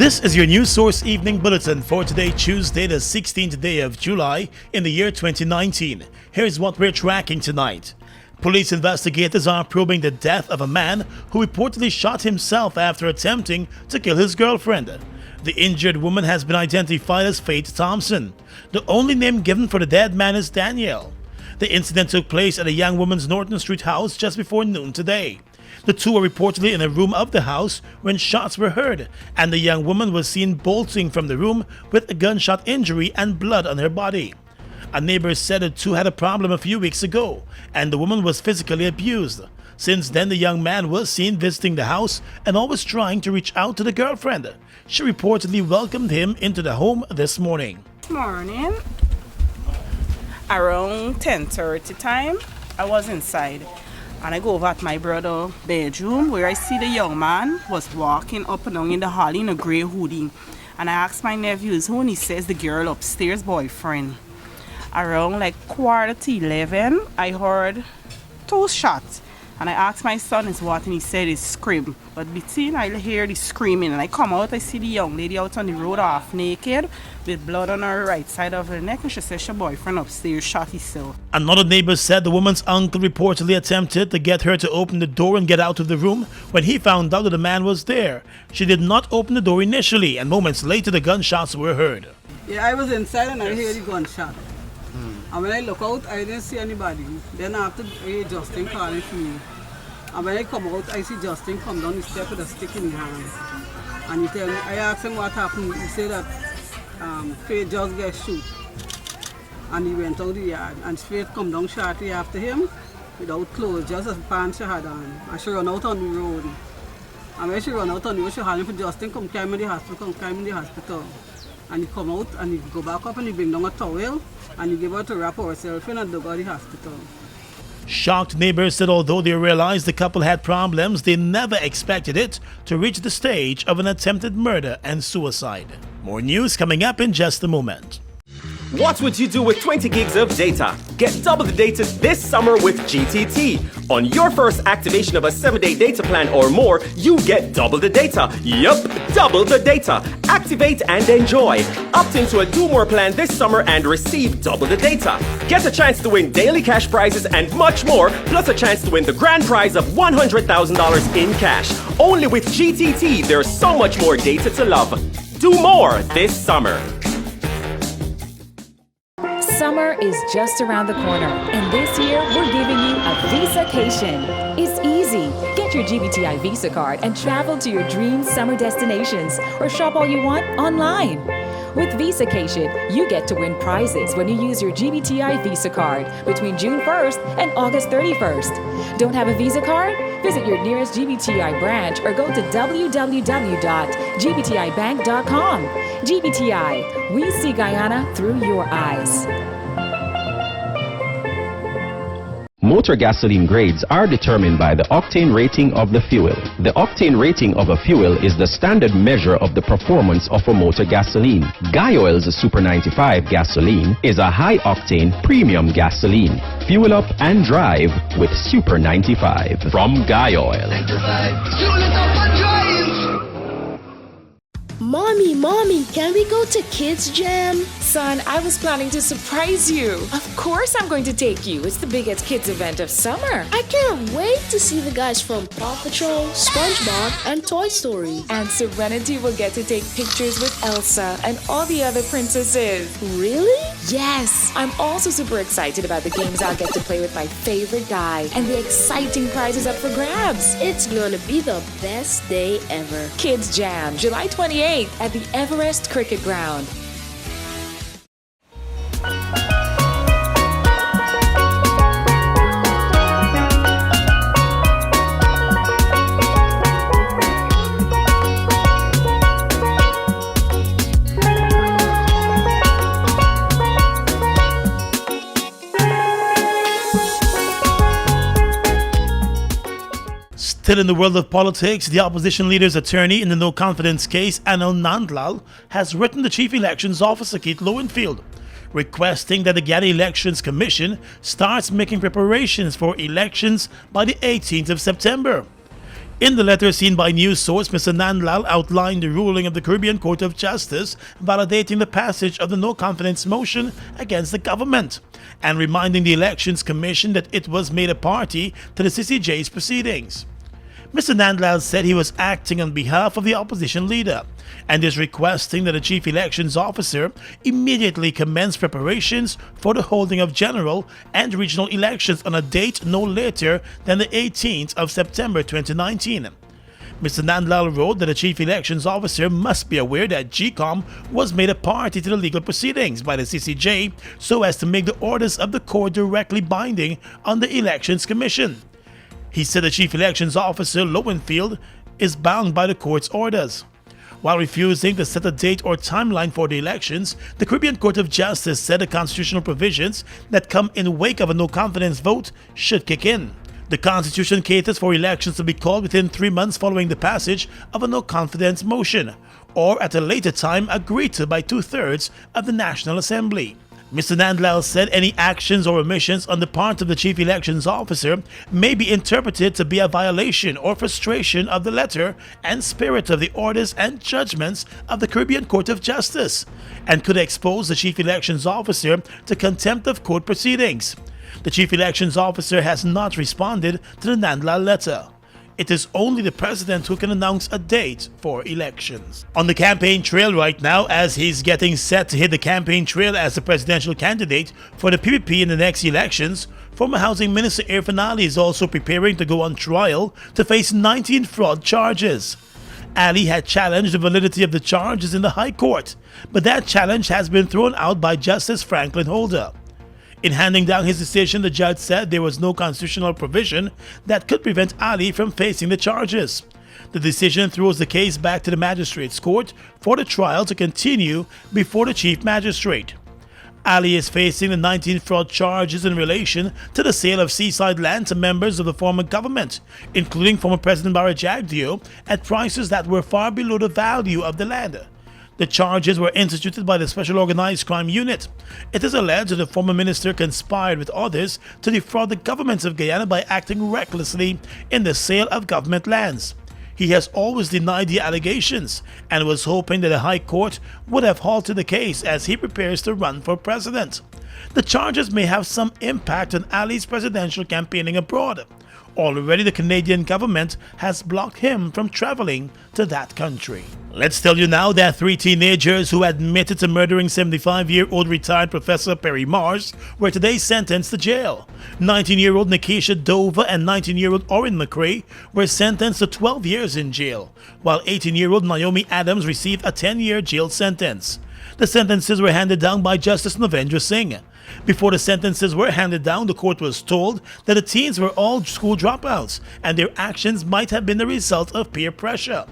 This is your News Source Evening Bulletin for today, Tuesday, the 16th day of July in the year 2019. Here's what we're tracking tonight. Police investigators are probing the death of a man who reportedly shot himself after attempting to kill his girlfriend. The injured woman has been identified as Faith Thompson. The only name given for the dead man is Danielle. The incident took place at a young woman's Norton Street house just before noon today. The two were reportedly in a room of the house when shots were heard, and the young woman was seen bolting from the room with a gunshot injury and blood on her body. A neighbor said the two had a problem a few weeks ago, and the woman was physically abused. Since then, the young man was seen visiting the house and always trying to reach out to the girlfriend. She reportedly welcomed him into the home this morning. Morning, around 10:30 time, I was inside. And I go over at my brother's bedroom where I see the young man was walking up and down in the hall in a grey hoodie. And I asked my nephew who, and he says the girl upstairs boyfriend. Around like 11:15, I heard two shots. And I asked my son is what, and he said it's scream. But between I hear the screaming and I come out, I see the young lady out on the road half naked with blood on her right side of her neck, and she says her boyfriend upstairs shot himself. Another neighbor said the woman's uncle reportedly attempted to get her to open the door and get out of the room when he found out that the man was there. She did not open the door initially, and moments later the gunshots were heard. Yeah, I was inside and I heard the gunshot. And when I look out, I didn't see anybody. Then after, I hear Justin calling for me. And when I come out, I see Justin come down the step with a stick in his hand. And he tell me, I asked him what happened. He said that Faith just got shot. And he went out the yard. And Faith come down shortly after him without clothes, just a pants she had on. And she run out on the road. And when she run out on the road, she calling for Justin, come climb in the hospital, And he come out and he go back up and he bring down a towel and he give her to wrap herself in and they go to the hospital. Shocked neighbors said although they realized the couple had problems, they never expected it to reach the stage of an attempted murder and suicide. More news coming up in just a moment. What would you do with 20 gigs of data? Get double the data this summer with GTT. On your first activation of a 7-day data plan or more, you get double the data. Yup, double the data. Activate and enjoy. Opt into a Do More plan this summer and receive double the data. Get a chance to win daily cash prizes and much more, plus a chance to win the grand prize of $100,000 in cash. Only with GTT, there's so much more data to love. Do more this summer. Summer is just around the corner, and this year we're giving you a Visacation. It's easy. Get your GBTI Visa card and travel to your dream summer destinations or shop all you want online. With Visacation, you get to win prizes when you use your GBTI Visa card between June 1st and August 31st. Don't have a Visa card? Visit your nearest GBTI branch or go to www.gbtibank.com. GBTI, we see Guyana through your eyes. Motor gasoline grades are determined by the octane rating of the fuel. The octane rating of a fuel is the standard measure of the performance of a motor gasoline. Guy Oil's Super 95 gasoline is a high-octane premium gasoline. Fuel up and drive with Super 95 from Guy Oil. Mommy, can we go to Kids Jam? Son, I was planning to surprise you. Of course I'm going to take you. It's the biggest kids event of summer. I can't wait to see the guys from Paw Patrol, SpongeBob, and Toy Story. And Serenity will get to take pictures with Elsa and all the other princesses. Really? Yes. I'm also super excited about the games I'll get to play with my favorite guy and the exciting prizes up for grabs. It's gonna be the best day ever. Kids Jam, July 28th at the Everest Cricket Ground. Still in the world of politics, the opposition leader's attorney in the no-confidence case, Anil Nandlal, has written the Chief Elections Officer, Keith Lowenfield, requesting that the Guyana Elections Commission starts making preparations for elections by the 18th of September. In the letter seen by news source, Mr. Nandlal outlined the ruling of the Caribbean Court of Justice validating the passage of the no-confidence motion against the government and reminding the Elections Commission that it was made a party to the CCJ's proceedings. Mr. Nandlal said he was acting on behalf of the opposition leader and is requesting that the Chief Elections Officer immediately commence preparations for the holding of general and regional elections on a date no later than the 18th of September 2019. Mr. Nandlal wrote that the Chief Elections Officer must be aware that GCOM was made a party to the legal proceedings by the CCJ so as to make the orders of the court directly binding on the Elections Commission. He said the Chief Elections Officer, Lowenfield, is bound by the court's orders. While refusing to set a date or timeline for the elections, the Caribbean Court of Justice said the constitutional provisions that come in wake of a no-confidence vote should kick in. The Constitution caters for elections to be called within 3 months following the passage of a no-confidence motion, or at a later time agreed to by 2/3 of the National Assembly. Mr. Nandlal said any actions or omissions on the part of the Chief Elections Officer may be interpreted to be a violation or frustration of the letter and spirit of the orders and judgments of the Caribbean Court of Justice and could expose the Chief Elections Officer to contempt of court proceedings. The Chief Elections Officer has not responded to the Nandlal letter. It is only the president who can announce a date for elections. On the campaign trail right now, as he's getting set to hit the campaign trail as the presidential candidate for the PPP in the next elections, former Housing Minister Irfan Ali is also preparing to go on trial to face 19 fraud charges. Ali had challenged the validity of the charges in the High Court, but that challenge has been thrown out by Justice Franklin Holder. In handing down his decision, the judge said there was no constitutional provision that could prevent Ali from facing the charges. The decision throws the case back to the magistrate's court for the trial to continue before the chief magistrate. Ali is facing the 19 fraud charges in relation to the sale of seaside land to members of the former government, including former President Barry Jagdeo, at prices that were far below the value of the land. The charges were instituted by the Special Organized Crime Unit. It is alleged that the former minister conspired with others to defraud the government of Guyana by acting recklessly in the sale of government lands. He has always denied the allegations and was hoping that the High Court would have halted the case as he prepares to run for president. The charges may have some impact on Ali's presidential campaigning abroad. Already the Canadian government has blocked him from traveling to that country. Let's tell you now that 3 teenagers who admitted to murdering 75-year-old retired Professor Perry Mars were today sentenced to jail. 19-year-old Nikisha Dover and 19-year-old Orin McRae were sentenced to 12 years in jail, while 18-year-old Naomi Adams received a 10-year jail sentence. The sentences were handed down by Justice Navendra Singh. Before the sentences were handed down, the court was told that the teens were all school dropouts and their actions might have been the result of peer pressure.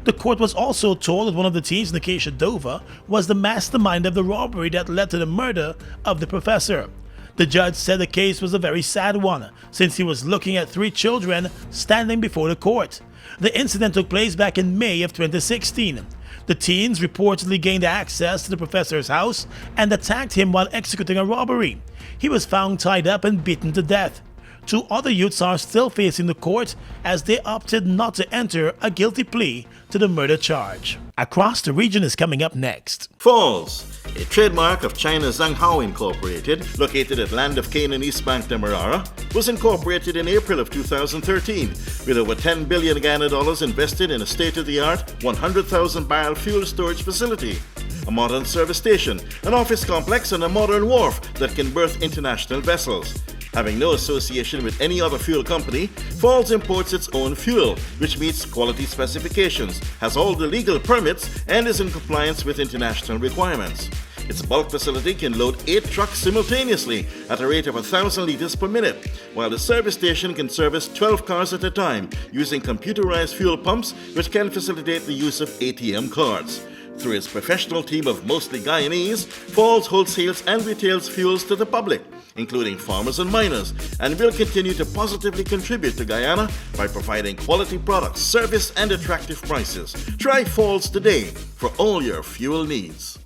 The court was also told that one of the teens, Nikisha Dover, was the mastermind of the robbery that led to the murder of the professor. The judge said the case was a very sad one, since he was looking at 3 children standing before the court. The incident took place back in May of 2016. The teens reportedly gained access to the professor's house and attacked him while executing a robbery. He was found tied up and beaten to death. 2 other youths are still facing the court as they opted not to enter a guilty plea to the murder charge. Across the Region is coming up next. Falls, a trademark of China's Zhanghao Incorporated, located at Land of Cane in East Bank, Demerara, was incorporated in April of 2013 with over $10 billion Guyana dollars invested in a state-of-the-art 100,000 barrel fuel storage facility, a modern service station, an office complex, and a modern wharf that can berth international vessels. Having no association with any other fuel company, Falls imports its own fuel, which meets quality specifications, has all the legal permits, and is in compliance with international requirements. Its bulk facility can load 8 trucks simultaneously at a rate of 1,000 liters per minute, while the service station can service 12 cars at a time using computerized fuel pumps, which can facilitate the use of ATM cards. Through its professional team of mostly Guyanese, Falls wholesales and retails fuels to the public, including farmers and miners, and will continue to positively contribute to Guyana by providing quality products, service, and attractive prices. Try Falls today for all your fuel needs.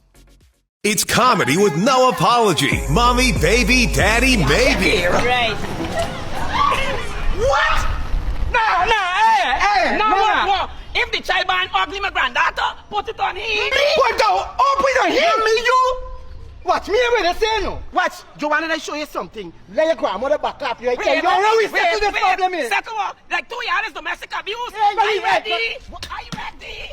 It's comedy with no apology. Mommy, baby, daddy, maybe. Right. What? No, Hey, Now Nana. what? If the child born ugly, my granddaughter, put it on him. Put down, open on him, me you. Watch me when I say no. Watch, Joanna, I show you something. Let your grandmother back up. You can we settle this problem is. Settle what? Like 2 years domestic abuse. Yeah, Are you ready? Are you ready?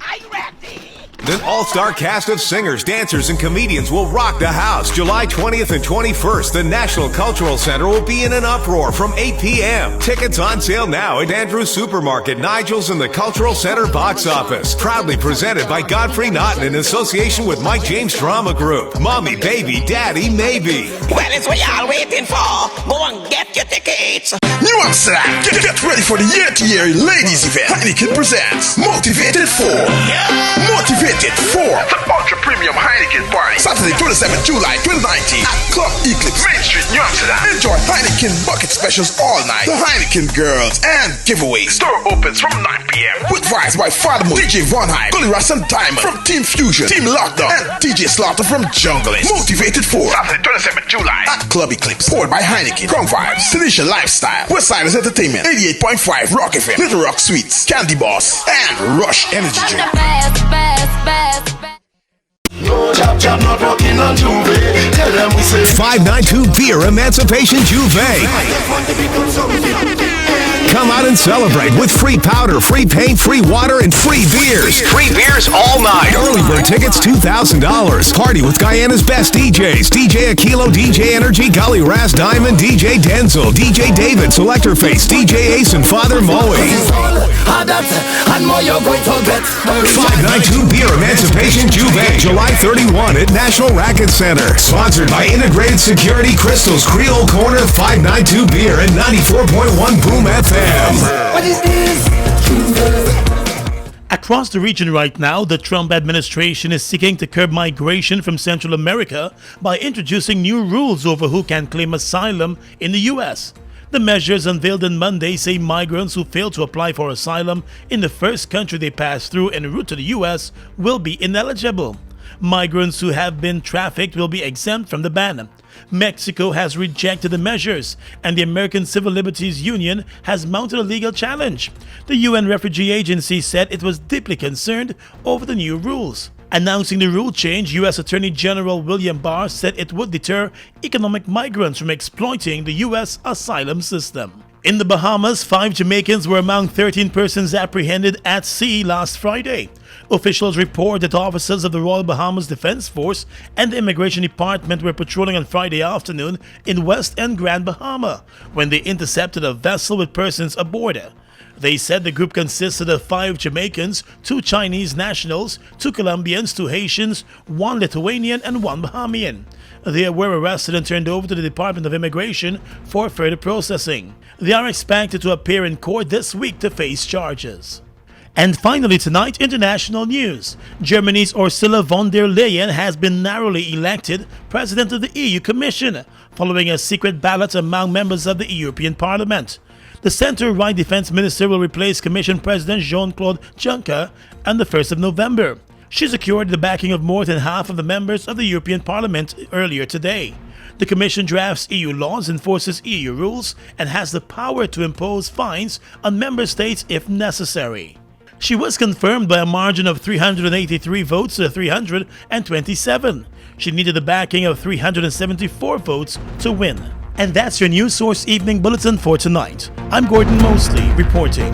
Are you ready? An all-star cast of singers, dancers, and comedians will rock the house. July 20th and 21st, the National Cultural Center will be in an uproar from 8 p.m. Tickets on sale now at Andrew's Supermarket, Nigel's, and the Cultural Center box office. Proudly presented by Godfrey Naughton in association with Mike James Drama Group. Mommy, baby, daddy, maybe. Well, it's what y'all waiting for. Go and get your tickets. New Amsterdam, get ready for the year-to-year ladies event. Heineken presents Motivated 4. Motivated 4. The Ultra Premium Heineken Party. Saturday, 27th July 2019 at Club Eclipse, Main Street, New Amsterdam. Enjoy Heineken bucket specials all night. The Heineken Girls and giveaways. Store opens from 9 p.m. With vibes by Father Moon, DJ Von Heim, Gully Russ and Diamond from Team Fusion, Team Lockdown, and DJ Slaughter from Jungling. Motivated 4. Saturday, 27th July at Club Eclipse. Powered by Heineken, Crown Vibes, Seditious Lifestyle, Westsiders Entertainment, 88.5 Rock FM, Little Rock Sweets, Candy Boss, and Rush Energy Drink. No chop chop, not walking on Juve. Tell them we say 592 Beer Emancipation Juve. Come out and celebrate with free powder, free paint, free water, and free beers. Free beers all night. Early bird tickets $2,000. Party with Guyana's best DJs. DJ Aquilo, DJ Energy, Gully Ras, Diamond, DJ Denzel, DJ David, Selector Face, DJ Ace, and Father Moe. 592 Beer Emancipation Juve, July 31 at National Racket Center. Sponsored by Integrated Security Crystals, Creole Corner, 592 Beer, and 94.1 Boom FM. what is this? Across the region right now, the Trump administration is seeking to curb migration from Central America by introducing new rules over who can claim asylum in the U.S. The measures unveiled on Monday say migrants who fail to apply for asylum in the first country they pass through en route to the U.S. will be ineligible. Migrants who have been trafficked will be exempt from the ban. Mexico has rejected the measures, and the American Civil Liberties Union has mounted a legal challenge. The UN Refugee Agency said it was deeply concerned over the new rules. Announcing the rule change, U.S. Attorney General William Barr said it would deter economic migrants from exploiting the U.S. asylum system. In the Bahamas, 5 Jamaicans were among 13 persons apprehended at sea last Friday. Officials report that officers of the Royal Bahamas Defense Force and the Immigration Department were patrolling on Friday afternoon in West and Grand Bahama when they intercepted a vessel with persons aboard. They said the group consisted of 5 Jamaicans, 2 Chinese nationals, 2 Colombians, 2 Haitians, 1 Lithuanian, and 1 Bahamian. They were arrested and turned over to the Department of Immigration for further processing. They are expected to appear in court this week to face charges. And finally tonight, international news. Germany's Ursula von der Leyen has been narrowly elected President of the EU Commission, following a secret ballot among members of the European Parliament. The center-right defense minister will replace Commission President Jean-Claude Juncker on the 1st of November. She secured the backing of more than half of the members of the European Parliament earlier today. The Commission drafts EU laws, enforces EU rules, and has the power to impose fines on member states if necessary. She was confirmed by a margin of 383 votes to 327. She needed the backing of 374 votes to win. And that's your News Source Evening Bulletin for tonight. I'm Gordon Mosley reporting.